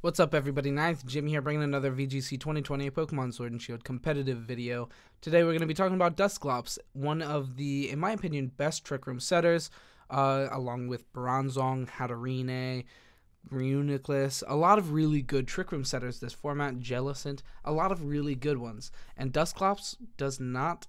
What's up, everybody? Ninth Jim here, bringing another VGC 2020 Pokemon Sword and Shield competitive video. Today we're going to be talking about Dusclops, one of the, in my opinion, best Trick Room setters, along with Bronzong, Hatterene, Reuniclus, a lot of really good Trick Room setters this format, Jellicent, a lot of really good ones. And Dusclops does not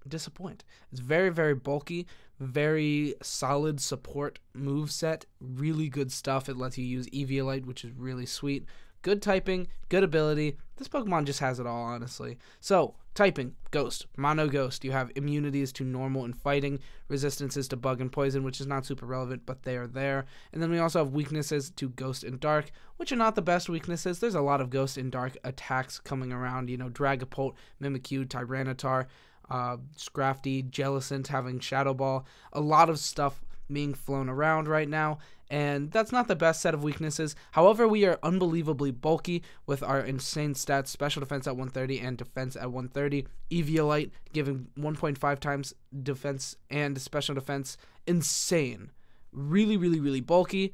disappoint. It's very, very bulky, very solid support move set, really good stuff. It lets you use Eviolite, which is really sweet. Good typing, good ability. This Pokemon just has it all, honestly. So, typing, Ghost, Mono Ghost. You have immunities to normal and fighting, resistances to bug and poison, which is not super relevant, but they are there. And then we also have weaknesses to Ghost and Dark, which are not the best weaknesses. There's a lot of Ghost and Dark attacks coming around, you know, Dragapult, Mimikyu, Tyranitar, Scrafty, Jellicent having Shadow Ball, a lot of stuff being flown around right now, and that's not the best set of weaknesses. However, we are unbelievably bulky with our insane stats, special defense at 130 and defense at 130, Eviolite giving 1.5 times defense and special defense, insane, really, really, really bulky.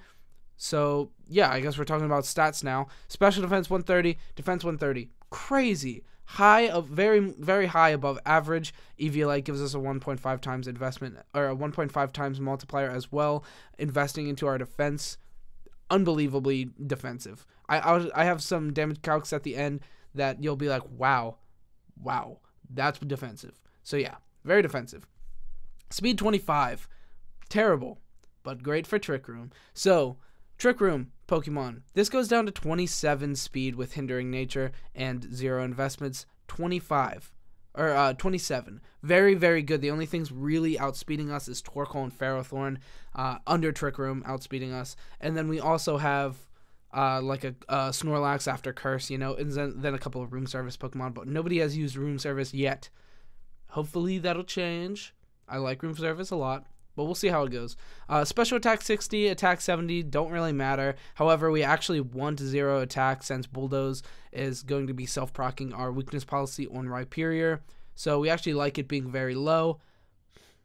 So yeah, I guess we're talking about stats now. Special defense 130, defense 130, crazy. High of very, very high above average. Eviolite gives us a 1.5 times investment, or a 1.5 times multiplier as well, investing into our defense. Unbelievably defensive. I have some damage calcs at the end that you'll be like, wow, that's defensive. So yeah, very defensive. Speed 25, terrible, but great for Trick Room. So Trick Room Pokemon. This goes down to 27 speed with Hindering Nature and 0 investments. 27. Very, very good. The only things really outspeeding us is Torkoal and Ferrothorn under Trick Room outspeeding us. And then we also have like a Snorlax after Curse, you know, and then a couple of Room Service Pokemon, but nobody has used Room Service yet. Hopefully that'll change. I like Room Service a lot, but we'll see how it goes. Special attack 60, attack 70 don't really matter. However, we actually want 0 attack since Bulldoze is going to be self-proccing our weakness policy on Rhyperior. So we actually like it being very low.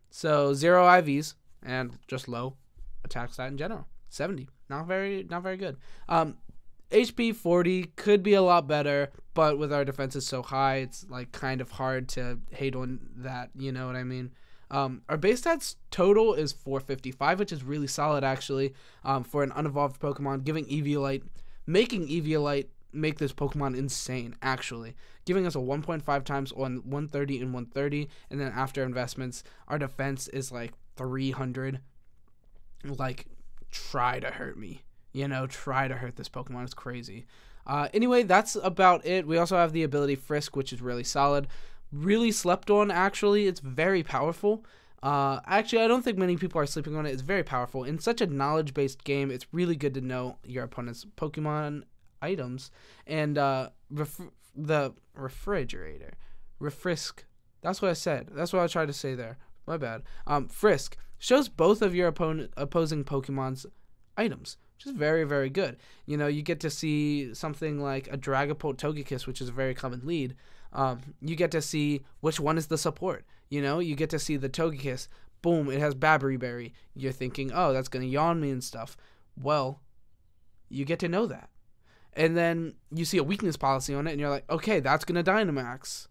So 0 IVs and just low attack stat in general. 70, not very good. HP 40 could be a lot better, but with our defenses so high, it's like kind of hard to hate on that. You know what I mean? Our base stats total is 455, which is really solid, actually, for an unevolved Pokemon, making Eviolite make this Pokemon insane, actually, giving us a 1.5 times on 130 and 130, and then after investments, our defense is like 300. Like, try to hurt me, you know, try to hurt this Pokemon. It's crazy. Anyway, that's about it. We also have the ability Frisk, which is really solid. Really slept on, actually. It's very powerful. Actually, I don't think many people are sleeping on it. It's very powerful. In such a knowledge-based game, it's really good to know your opponent's Pokemon items. And the refrigerator. Refrisk. That's what I said. That's what I tried to say there. My bad. Frisk shows both of your opposing Pokemon's items, which is very, very good. You know, you get to see something like a Dragapult Togekiss, which is a very common lead. You get to see which one is the support. You know, you get to see the Togekiss. Boom, it has Babbery Berry. You're thinking, oh, that's going to yawn me and stuff. Well, you get to know that. And then you see a weakness policy on it, and you're like, okay, that's going to Dynamax.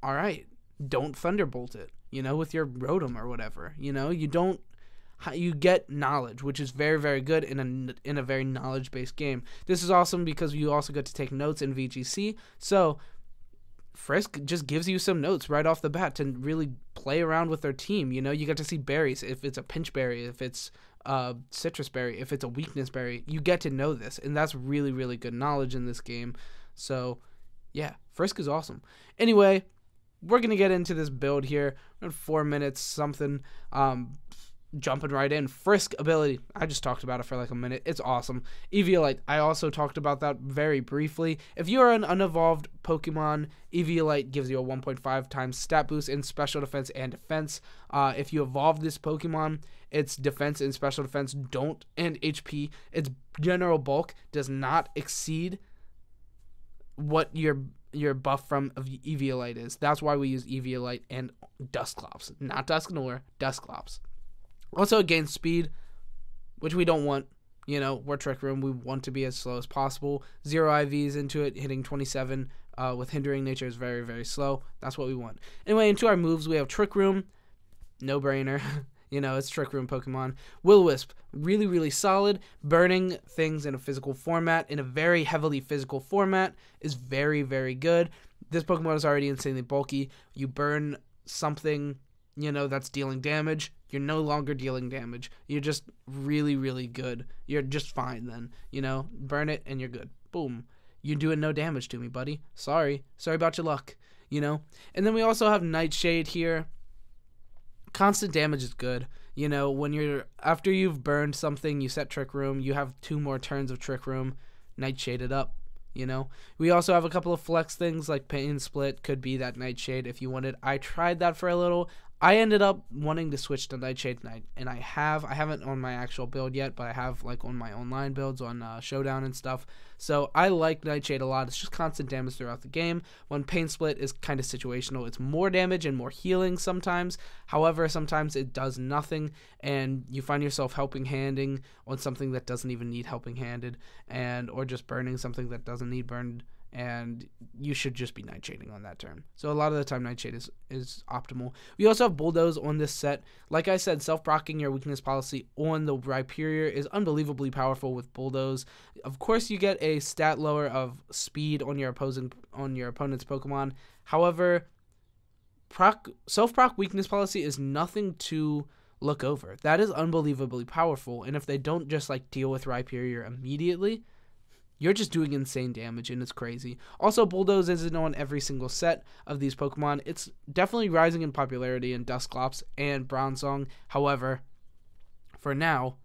All right, don't Thunderbolt it, you know, with your Rotom or whatever. You know, you get knowledge, which is very, very good in a very knowledge-based game. This is awesome because you also get to take notes in VGC. So Frisk just gives you some notes right off the bat to really play around with their team. You know, you get to see berries, if it's a pinch berry, if it's citrus berry, if it's a weakness berry. You get to know this, and that's really, really good knowledge in this game. So yeah, Frisk is awesome. Anyway, we're gonna get into this build here in 4 minutes something. Jumping right in. Frisk ability, I just talked about it for like a minute. It's awesome. Eviolite, I also talked about that very briefly. If you are an unevolved Pokemon, Eviolite gives you a 1.5 times stat boost in special defense and defense. If you evolve this Pokemon, its defense and special defense and HP, its general bulk does not exceed what your buff from Eviolite is. That's why we use Eviolite and Dusclops, not Dusknoir, Dusclops. Also, it gains speed, which we don't want. You know, we're Trick Room. We want to be as slow as possible. 0 IVs into it, hitting 27 with Hindering Nature is very, very slow. That's what we want. Anyway, into our moves, we have Trick Room. No-brainer. You know, it's Trick Room Pokemon. Will-O-Wisp, really, really solid. Burning things in a physical format, in a very heavily physical format, is very, very good. This Pokemon is already insanely bulky. You burn something, you know, that's dealing damage. You're no longer dealing damage. You're just really, really good. You're just fine then. You know, burn it and you're good. Boom. You're doing no damage to me, buddy. Sorry. Sorry about your luck. You know? And then we also have Nightshade here. Constant damage is good. You know, when you're, after you've burned something, you set Trick Room, you have 2 more turns of Trick Room, Nightshade it up. You know, we also have a couple of flex things like Pain Split could be that Nightshade if you wanted. I tried that for a little. I ended up wanting to switch to Nightshade, and I haven't on my actual build yet, but I have like on my online builds on Showdown and stuff. So I like Nightshade a lot. It's just constant damage throughout the game. When Pain Split is kind of situational, it's more damage and more healing sometimes. However, sometimes it does nothing, and you find yourself helping handing on something that doesn't even need helping handed, or just burning something that doesn't need burned. And you should just be Nightshading on that turn. So a lot of the time, Nightshade is optimal. We also have Bulldoze on this set. Like I said, self-proccing your weakness policy on the Rhyperior is unbelievably powerful with Bulldoze. Of course, you get a stat lower of speed on your opponent's Pokemon. However, self-proc weakness policy is nothing to look over. That is unbelievably powerful. And if they don't just like deal with Rhyperior immediately, you're just doing insane damage, and it's crazy. Also, Bulldoze isn't on every single set of these Pokemon. It's definitely rising in popularity in Dusclops and Bronzong. However, for now,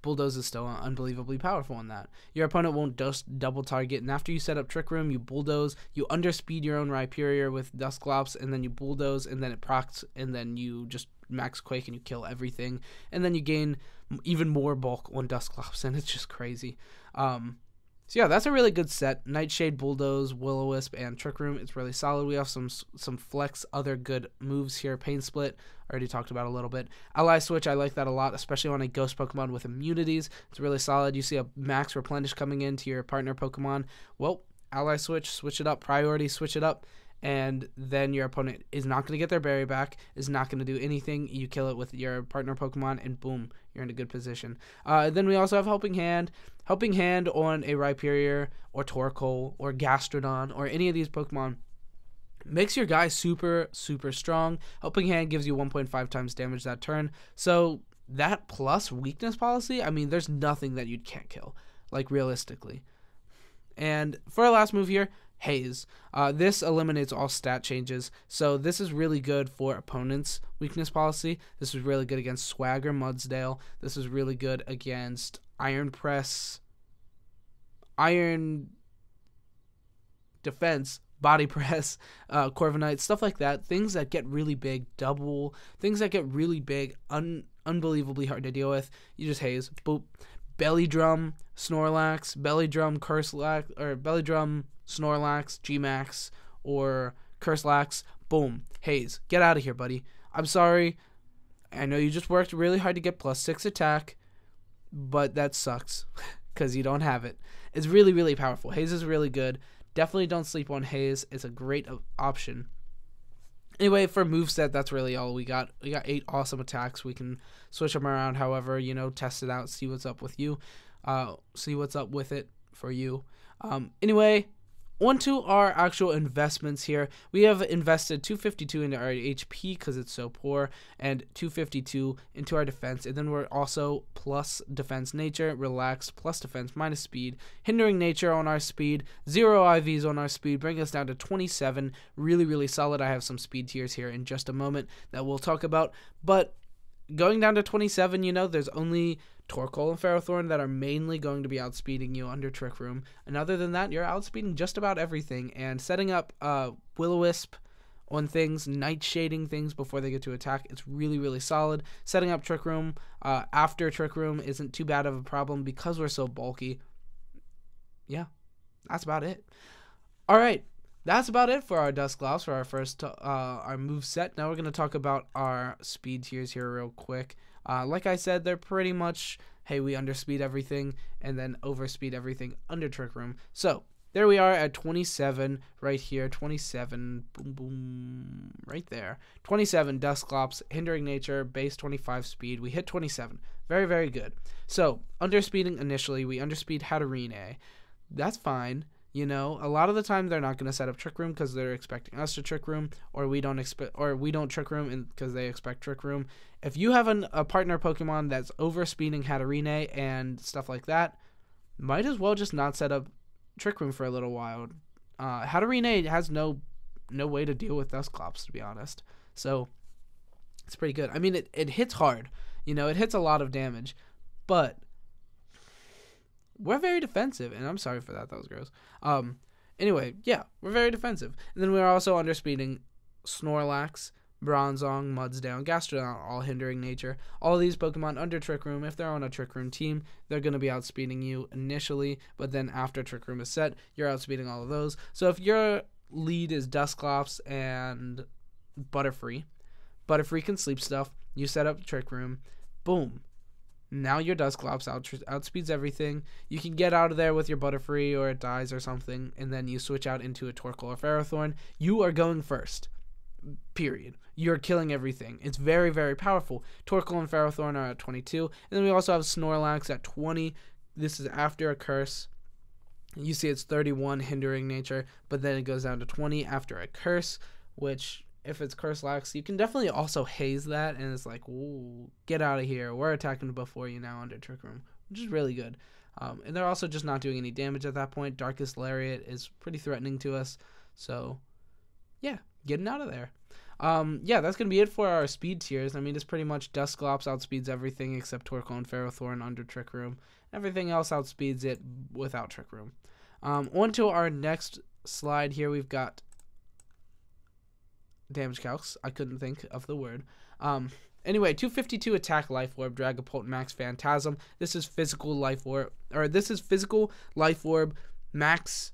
Bulldoze is still unbelievably powerful in that. Your opponent won't just double target, and after you set up Trick Room, you Bulldoze, you underspeed your own Rhyperior with Dusclops, and then you Bulldoze, and then it procs, and then you just Max Quake and you kill everything, and then you gain even more bulk on Dusclops, and it's just crazy. So yeah, that's a really good set. Nightshade, Bulldoze, Will-O-Wisp, and Trick Room. It's really solid. We have some flex other good moves here. Pain Split, I already talked about a little bit. Ally Switch, I like that a lot, especially on a ghost Pokemon with immunities. It's really solid. You see a max replenish coming into your partner Pokemon. Well, Ally Switch, switch it up. Priority, switch it up. And then your opponent is not going to get their berry back, is not going to do anything. You kill it with your partner Pokemon, and boom, you're in a good position. Then we also have Helping Hand. Helping Hand on a Rhyperior, or Torkoal, or Gastrodon, or any of these Pokemon makes your guy super, super strong. Helping Hand gives you 1.5 times damage that turn. So that plus weakness policy, I mean, there's nothing that you can't kill, like realistically. And for our last move here, Haze. This eliminates all stat changes, so this is really good for opponents' weakness policy. This is really good against Swagger, Mudsdale. This is really good against Iron Press, Iron Defense, Body Press, Corviknight, stuff like that. Things that get really big, things that get really big, unbelievably hard to deal with. You just Haze, boop. Belly Drum, Snorlax, Belly Drum, Curselax, or Belly Drum, Snorlax, Gmax, or Curselax, boom, Haze. Get out of here, buddy. I'm sorry. I know you just worked really hard to get +6 attack, but that sucks because you don't have it. It's really, really powerful. Haze is really good. Definitely don't sleep on Haze. It's a great option. Anyway, for moveset, that's really all we got. We got 8 awesome attacks. We can switch them around however, you know, test it out, see what's up with you. See what's up with it for you. Anyway, on to our actual investments here. We have invested 252 into our HP because it's so poor, and 252 into our defense, and then we're also plus defense nature, relax, plus defense, minus speed, hindering nature on our speed, 0 IVs on our speed, bring us down to 27. Really, really solid. I have some speed tiers here in just a moment that we'll talk about, but going down to 27, you know, there's only Torkoal and Ferrothorn that are mainly going to be outspeeding you under Trick Room. And other than that, you're outspeeding just about everything. And setting up Will-O-Wisp on things, Nightshading things before they get to attack, it's really, really solid. Setting up Trick Room after Trick Room isn't too bad of a problem because we're so bulky. Yeah, that's about it. All right. That's about it for our Dusclops for our first our move set. Now we're going to talk about our speed tiers here real quick. Like I said, they're pretty much, hey, we underspeed everything and then overspeed everything under Trick Room. So there we are at 27 right here. 27, boom, boom, right there. 27 Dusclops, hindering nature, base 25 speed. We hit 27. Very, very good. So underspeeding initially, we underspeed Hatterene. That's fine. You know, a lot of the time they're not going to set up Trick Room because they're expecting us to Trick Room, or we don't Trick Room because they expect Trick Room. If you have a partner Pokemon that's overspeeding Hatterene and stuff like that, might as well just not set up Trick Room for a little while. Hatterene has no way to deal with Dusclops, to be honest. So it's pretty good. I mean, it hits hard. You know, it hits a lot of damage, but we're very defensive, and I'm sorry for that. That was gross. Anyway, yeah, we're very defensive. And then we're also underspeeding Snorlax, Bronzong, Mudsdown, Gastrodon, all hindering nature. All of these Pokemon under Trick Room, if they're on a Trick Room team, they're going to be outspeeding you initially, but then after Trick Room is set, you're outspeeding all of those. So if your lead is Dusclops and Butterfree can sleep stuff, you set up Trick Room, boom. Now your Dusclops outspeeds everything. You can get out of there with your Butterfree or it dies or something, and then you switch out into a Torkoal or Ferrothorn. You are going first. Period. You're killing everything. It's very, very powerful. Torkoal and Ferrothorn are at 22. And then we also have Snorlax at 20. This is after a curse. You see it's 31 hindering nature, but then it goes down to 20 after a curse, which, if it's Curselax, you can definitely also haze that, and it's like, ooh, get out of here. We're attacking before you now under Trick Room, which is really good. And they're also just not doing any damage at that point. Darkest Lariat is pretty threatening to us. So, yeah, getting out of there. Yeah, that's going to be it for our speed tiers. I mean, it's pretty much Dusclops outspeeds everything except Torkoal and Ferrothorn under Trick Room. Everything else outspeeds it without Trick Room. On to our next slide here, we've got damage calcs. I couldn't think of the word. Anyway, 252 attack Life Orb, Dragapult, Max Phantasm. This is physical Life Orb, Max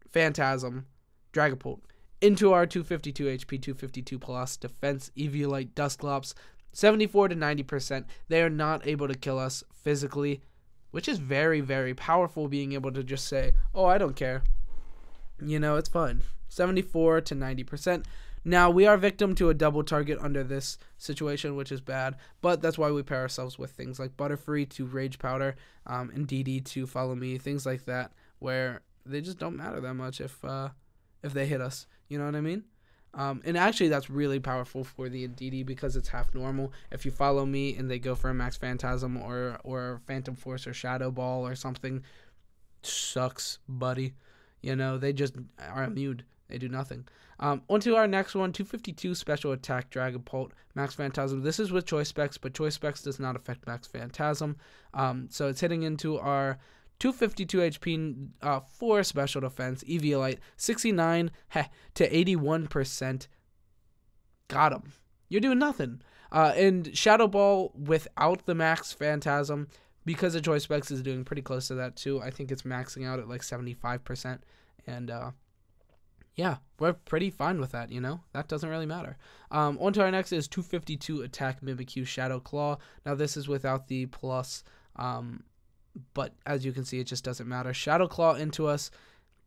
Phantasm, Dragapult. Into our 252 HP, 252 plus defense, Eviolite, Dusclops, 74 to 90%. They are not able to kill us physically, which is very, very powerful, being able to just say, oh, I don't care. You know, it's fun. 74 to 90%. Now, we are victim to a double target under this situation, which is bad, but that's why we pair ourselves with things like Butterfree to Rage Powder, and DD to Follow Me, things like that, where they just don't matter that much if they hit us. You know what I mean? And actually, that's really powerful for the DD because it's half normal. If you Follow Me and they go for a Max Phantasm or Phantom Force or Shadow Ball or something, sucks, buddy. You know, they just are immune. They do nothing. On to our next one, 252 Special Attack Dragapult, Max Phantasm. This is with Choice Specs, but Choice Specs does not affect Max Phantasm. So it's hitting into our 252 HP for Special Defense, Eviolite, 69 to 81%. Got him. You're doing nothing. And Shadow Ball without the Max Phantasm, because the Choice Specs is doing pretty close to that too. I think it's maxing out at like 75%. And yeah, we're pretty fine with that, you know? That doesn't really matter. On to our next is 252 Attack Mimikyu Shadow Claw. Now, this is without the plus, but as you can see, it just doesn't matter. Shadow Claw into us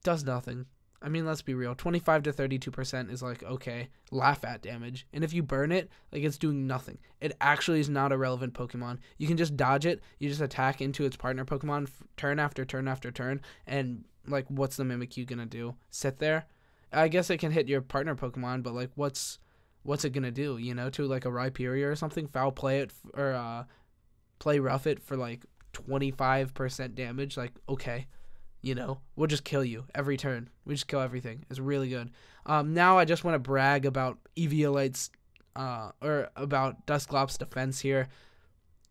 does nothing. I mean, let's be real. 25 to 32% is like, okay, laugh at damage. And if you burn it, like, it's doing nothing. It actually is not a relevant Pokemon. You can just dodge it. You just attack into its partner Pokemon turn after turn after turn. And, like, what's the Mimikyu gonna do? Sit there? I guess it can hit your partner Pokemon, but, like, what's it gonna do, you know, to, like, a Rhyperior or something? Foul play it, or play rough it for, like, 25% damage? Like, okay, you know, we'll just kill you every turn. We just kill everything. It's really good. Now I just want to brag about Eviolite's, or about Dusclops' defense here.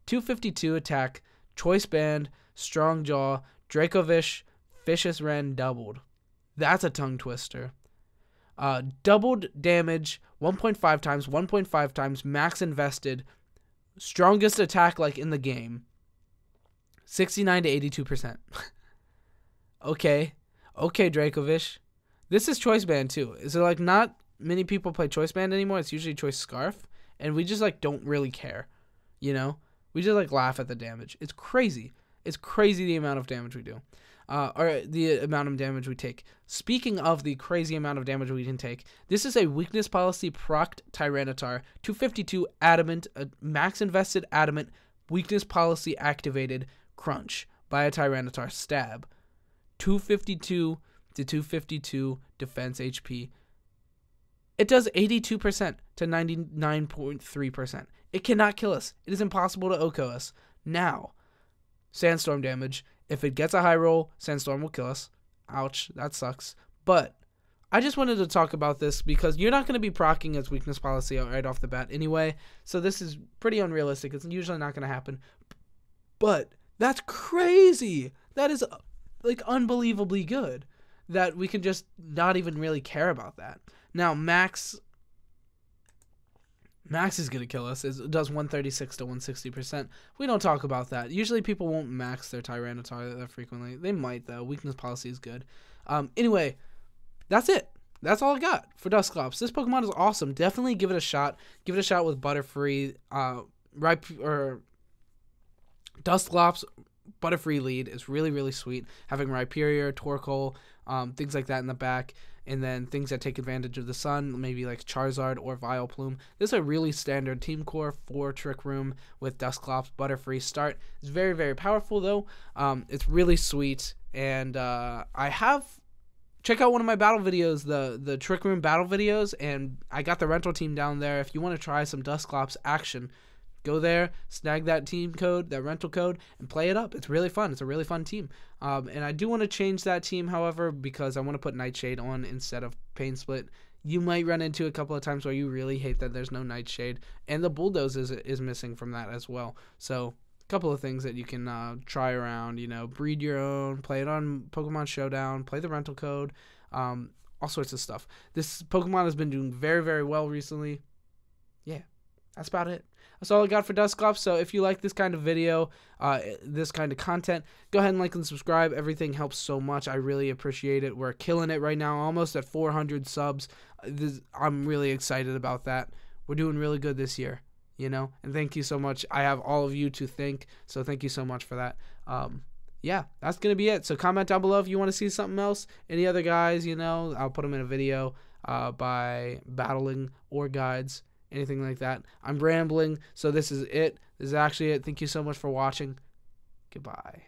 252 attack, Choice Band, Strong Jaw, Dracovish, Vicious Wren doubled. That's a tongue twister. Doubled damage, 1.5 times, 1.5 times, max invested, strongest attack like in the game, 69 to 82%. Okay, Dracovish. This is Choice Band too. Is it like not many people play Choice Band anymore? It's usually Choice Scarf, and we just like don't really care. you know? We just, like, laugh at the damage. It's crazy. It's crazy the amount of damage we do. Or the amount of damage we take. Speaking of the crazy amount of damage we can take, this is a weakness policy procced Tyranitar, 252 adamant, max invested adamant, weakness policy activated crunch by a Tyranitar stab. 252 to 252 defense HP. It does 82% to 99.3%. It cannot kill us. It is impossible to OHKO us. Now, Sandstorm damage. If it gets a high roll, Sandstorm will kill us. Ouch, that sucks. But I just wanted to talk about this because you're not going to be proccing its weakness policy right off the bat anyway. So this is pretty unrealistic. It's usually not going to happen. But that's crazy. That is like unbelievably good that we can just not even really care about that. Now, Max is going to kill us. It does 136 to 160%. We don't talk about that. Usually people won't max their Tyranitar that frequently. They might, though. Weakness policy is good. Anyway, that's it. That's all I got for Dusclops. This Pokemon is awesome. Definitely give it a shot. Give it a shot with Butterfree. Dusclops Butterfree lead is really, really sweet. Having Rhyperior, Torkoal, things like that in the back. And then things that take advantage of the sun, maybe like Charizard or Vileplume. This is a really standard team core for Trick Room with Dusclops Butterfree start. It's very, very powerful though. It's really sweet. And check out one of my battle videos, the Trick Room battle videos. And I got the rental team down there. If you want to try some Dusclops action, go there, snag that team code, that rental code, and play it up. It's really fun. It's a really fun team. And I do want to change that team, however, because I want to put Nightshade on instead of Pain Split. You might run into a couple of times where you really hate that there's no Nightshade. And the Bulldoze is missing from that as well. So a couple of things that you can try around, breed your own, play it on Pokemon Showdown, play the rental code, all sorts of stuff. This Pokemon has been doing very, very well recently. Yeah, that's about it. That's all I got for Dusclops. So if you like this kind of video, this kind of content, go ahead and like and subscribe. Everything helps so much. I really appreciate it. We're killing it right now, almost at 400 subs. I'm really excited about that. We're doing really good this year, and thank you so much. I have all of you to thank, so thank you so much for that. Yeah, that's going to be it. So comment down below if you want to see something else. Any other guys, I'll put them in a video by battling or guides. Anything like that. I'm rambling, so this is it. This is actually it. Thank you so much for watching. Goodbye.